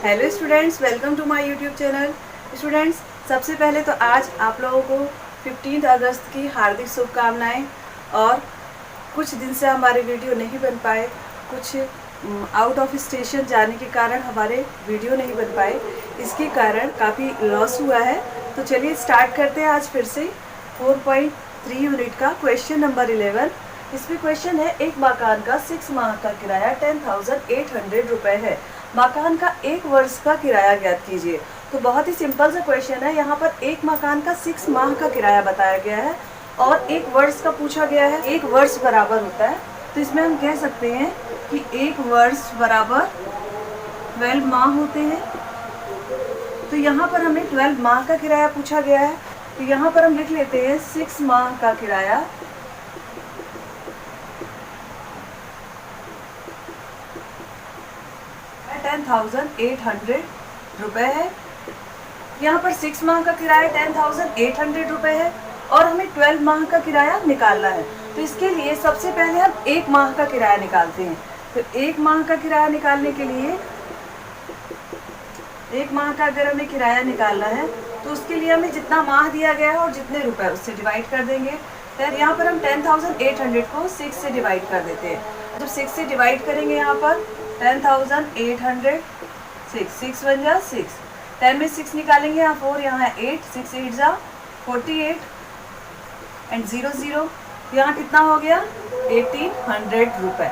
Hello students, welcome to my YouTube channel. Students, सबसे पहले तो आज आप लोगों को 15 अगस्त की हार्दिक शुभकामनाएं। और कुछ दिन से हमारे वीडियो नहीं बन पाए, कुछ आउट ऑफ स्टेशन जाने के कारण हमारे वीडियो नहीं बन पाए, इसके कारण काफ़ी लॉस हुआ है। तो चलिए स्टार्ट करते हैं आज फिर से 4.3 यूनिट का क्वेश्चन नंबर 11। इसमें क्वेश्चन है, एक मकान का 6 माह का किराया 10,800 रुपये है। मकान का 1 वर्ष का किराया ज्ञात कीजिए। तो बहुत ही सिंपल सा क्वेश्चन है। यहाँ पर एक मकान का 6 माह का किराया बताया गया है और 1 वर्ष का पूछा गया है। 1 वर्ष बराबर होता है, तो इसमें हम कह सकते हैं कि 1 वर्ष बराबर 12 माह होते हैं। तो यहाँ पर हमें 12 माह का किराया पूछा गया है, तो यहाँ पर हम लिख लेते हैं 6 माह का किराया 10,800 रुपये है। यहाँ पर 6 माह का किराया 10,800 रुपये है और हमें 12 माह का किराया निकालना है। तो इसके लिए सबसे पहले हम 1 माह का किराया निकालते हैं। तो 1 माह का किराया निकालने के लिए 1 माह का अगर हमें किराया निकालना है तो उसके लिए हमें जितना माह दिया गया है और जितने रुपए उससे डिवाइड कर देंगे। फिर यहाँ पर हम 10,800 को 6 से डिवाइड कर देते हैं। जब 6 से डिवाइड करेंगे यहाँ पर 10,800 6 बन जा 6, 10 में 6 निकालेंगे, यहाँ 4, यहाँ है 8, 6 8 जा 48 एंड 0 0, यहाँ कितना हो गया 1,800 रुपये।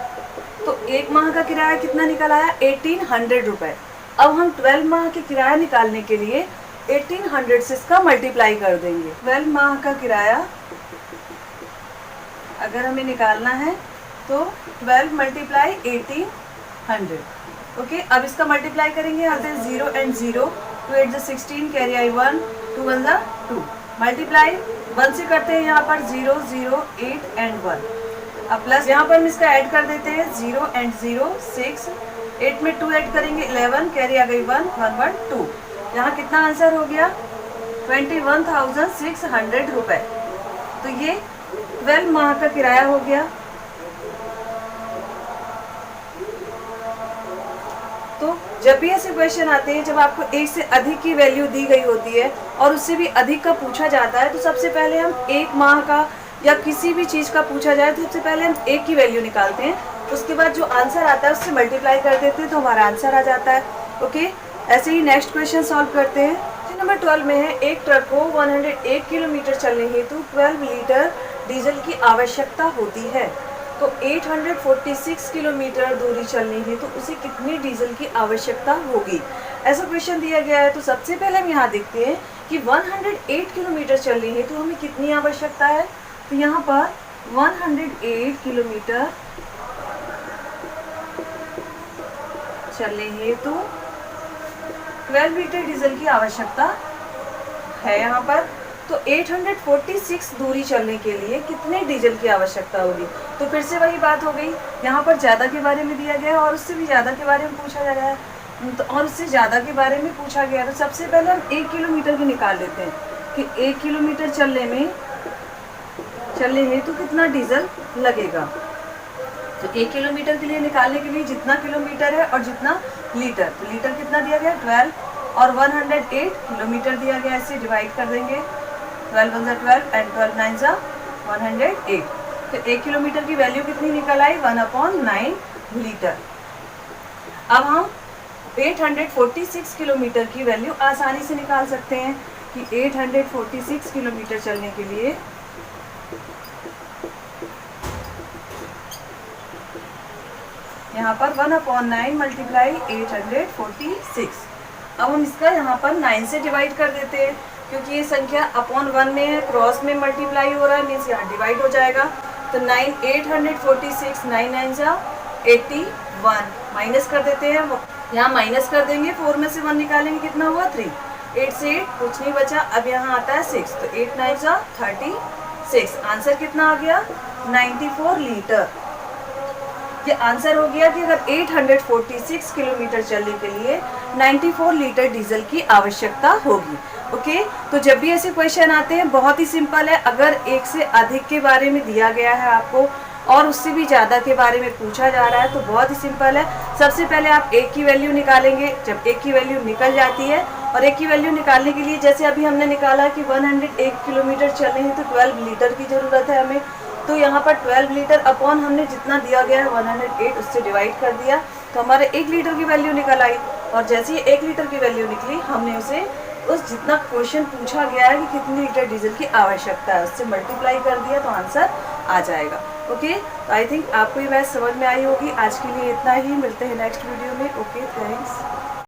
तो 1 माह का किराया कितना निकल आया 1,800 रुपये। अब हम 12 माह के किराया निकालने के लिए 1,800 से इसका मल्टीप्लाई कर देंगे। 12 माह का किराया अगर हमें निकालना है तो 12 मल्टीप्लाई 1,800। ओके, अब इसका मल्टीप्लाई करेंगे। यहाँ से 0 एंड 0, 2 8 जा 16, कैरी आई 1, 2 1 जा 2, मल्टीप्लाई 1 से करते हैं यहाँ पर 0 0 8 एंड 1। अब प्लस यहाँ पर हम इसका ऐड कर देते हैं 0 एंड 0 6, 8 में 2 ऐड करेंगे 11, कैरी आ गई 1 1 1 2। यहाँ कितना आंसर हो गया 21,600 रुपये। तो ये 12 माह का किराया हो गया। तो जब भी ऐसे क्वेश्चन आते हैं, जब आपको एक से अधिक की वैल्यू दी गई होती है और उससे भी अधिक का पूछा जाता है, तो सबसे पहले हम 1 माह का या किसी भी चीज़ का पूछा जाए तो सबसे पहले हम 1 की वैल्यू निकालते हैं। उसके बाद जो आंसर आता है उससे मल्टीप्लाई कर देते हैं तो हमारा आंसर आ जाता है। ओके, ऐसे ही नेक्स्ट क्वेश्चन सॉल्व करते हैं। क्वेश्चन नंबर 12 में है, एक ट्रक को 108 किलोमीटर चलने हेतु 12 लीटर डीजल की आवश्यकता होती है। तो 846 किलोमीटर दूरी चलनी है तो उसे कितनी डीजल की आवश्यकता होगी। ऐसा क्वेश्चन दिया गया है। तो सबसे पहले हम यहाँ देखते हैं कि 108 किलोमीटर चलनी है तो हमें कितनी आवश्यकता है। तो यहाँ पर 108 किलोमीटर चलने हेतु 12 लीटर डीजल की आवश्यकता है यहाँ पर। तो 846 दूरी चलने के लिए कितने डीजल की आवश्यकता होगी। तो फिर से वही बात हो गई, यहाँ पर ज़्यादा के बारे में दिया गया है और उससे भी ज़्यादा के बारे में पूछा जा रहा है, तो और उससे ज़्यादा के बारे में पूछा गया। तो सबसे पहले हम 1 किलोमीटर की निकाल लेते हैं कि 1 किलोमीटर चलने हेतु कितना डीजल लगेगा। तो 1 किलोमीटर के लिए निकालने के लिए जितना किलोमीटर है और जितना लीटर, तो लीटर कितना दिया गया 12 और 108 किलोमीटर दिया गया, ऐसे डिवाइड कर देंगे। 12 1 जा 12 एंड 12 9 जा 108। तो 1 किलोमीटर की वैल्यू कितनी निकल आई 1/9 लीटर। अब हम 846 किलोमीटर की वैल्यू आसानी से निकाल सकते हैं कि 846 किलोमीटर चलने के लिए यहाँ पर 1/9 मल्टीप्लाई 846। अब हम इसका यहाँ पर 9 से डिवाइड कर देते हैं, क्योंकि ये संख्या अपॉन 1 में है, क्रॉस में मल्टीप्लाई हो रहा है, मीन्स यहाँ डिवाइड हो जाएगा। तो 846 9 9 जा 81, माइनस कर देते हैं, यहाँ माइनस कर देंगे, 4 में से 1 निकालेंगे, कितना हुआ 3, 8 से 8 कुछ नहीं बचा। अब यहाँ आता है 6, तो 8 9 जा 36। आंसर कितना आ गया 94 लीटर। ये आंसर हो गया कि अगर 846 किलोमीटर चलने के लिए 94 लीटर डीजल की आवश्यकता होगी। ओके, तो जब भी ऐसे क्वेश्चन आते हैं बहुत ही सिंपल है। अगर एक से अधिक के बारे में दिया गया है आपको और उससे भी ज़्यादा के बारे में पूछा जा रहा है, तो बहुत ही सिंपल है। सबसे पहले आप एक की वैल्यू निकालेंगे। जब एक की वैल्यू निकल जाती है, और एक की वैल्यू निकालने के लिए जैसे अभी हमने निकाला कि 101 किलोमीटर चलने हैं तो 12 लीटर की ज़रूरत है हमें। तो यहाँ पर 12 लीटर अपॉन हमने जितना दिया गया है 108 उससे डिवाइड कर दिया, तो हमारे 1 लीटर की वैल्यू निकल आई। और जैसे ही 1 लीटर की वैल्यू निकली, हमने उसे उस जितना क्वेश्चन पूछा गया है कि कितनी लीटर डीजल की आवश्यकता है उससे मल्टीप्लाई कर दिया, तो आंसर आ जाएगा। ओके, तो आई थिंक आपको ये मैथ समझ में आई होगी। आज के लिए इतना ही, मिलते हैं नेक्स्ट वीडियो में। Okay, thanks.